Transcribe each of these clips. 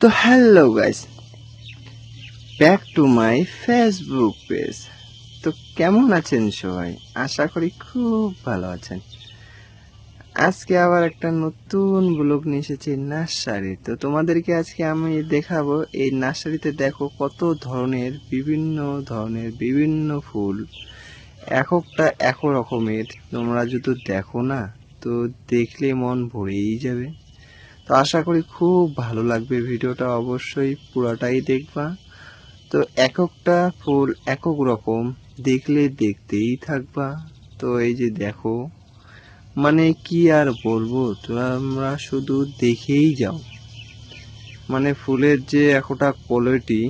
তো hello guys, back to my Facebook page. তো কেমন আছেন সবাই? আশা করি খুব ভালো আছেন। আজকে আবার একটা নতুন ব্লগ নিয়ে এসেছি নার্সারি। তো তোমাদেরকে আজকে আমি দেখাবো এই নার্সারিতে দেখো কত ধরনের বিভিন্ন ফুল, একটা এক রকমের। তোমরা যদি দেখো না, তো দেখলে মন ভরেই যাবে। তো আশা করি খুব ভালো লাগবে, ভিডিওটা অবশ্যই পুরোটাই দেখবা। তো একটা ফুল একক রকম, দেখলে দেখতেই থাকবা। তো এই যে দেখো, মানে কি আর বলবো, তোমরা শুধু দেখেই যাও। মানে ফুলের যে একটা কোয়ালিটি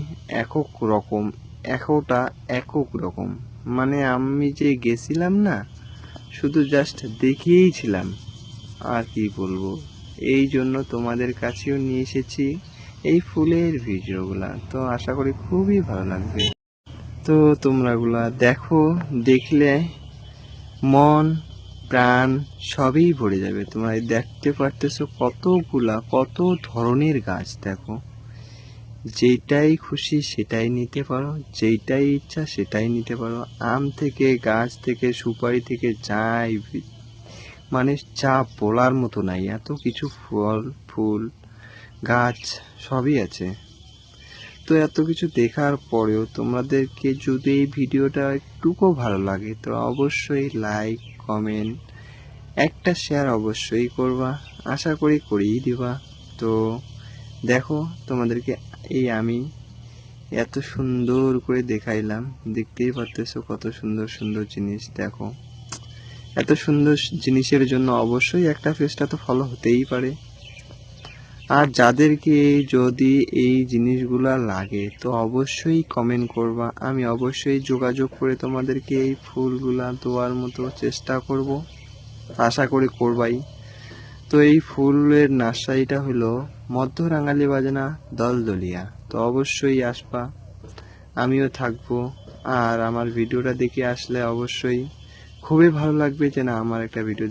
একক রকম, একটা একক রকম। মানে আমি যে গেছিলাম না, শুধু জাস্ট দেখেই ছিলাম, আর কি বলবো। এই জন্য তোমাদের কাছেও নিয়ে এসেছি এই ফুলের ভিডিওগুলা। তো আশা করি খুবই ভালো লাগবে। তো তোমরাগুলা দেখো, দেখলে মন প্রাণ সবই ভরে যাবে। তোমরা দেখতে পারতেছো কত ধরনের গাছ। দেখো, যেটাই খুশি সেটাই নিতে পারো, যেটাই ইচ্ছা সেটাই নিতে পারো। আম থেকে, গাছ থেকে, সুপারি থেকে, মানে চা বলার মতো নাই, এত কিছু ফল ফুল গাছ সবই আছে। তো এত কিছু দেখার পরেও তোমাদেরকে যদি এই ভিডিওটা একটুকু ভালো লাগে, তো অবশ্যই লাইক, কমেন্ট, একটা শেয়ার অবশ্যই করবা। আশা করি করেই দিবা। তো দেখো, তোমাদেরকে আমি এত সুন্দর করে দেখাইলাম, দেখতেই পারতেছো কত সুন্দর সুন্দর জিনিস। দেখো, এত সুন্দর জিনিসের জন্য অবশ্যই একটা পেজটা তো ফলো হতেই পারে। আর যাদেরকে যদি এই জিনিসগুলা লাগে, তো অবশ্যই কমেন্ট করবা। আমি অবশ্যই যোগাযোগ করে তোমাদেরকে এই ফুলগুলা দেওয়ার মতো চেষ্টা করব, আশা করি করবাই। তো এই ফুলের নার্সারিটা হলো মধ্য রাঙ্গালি বাজনা দলদলিয়া। তো অবশ্যই আসবা, আমিও থাকবো। আর আমার ভিডিওটা দেখে আসলে অবশ্যই খুবই ভালো লাগবে যে না, আমার একটা ভিডিও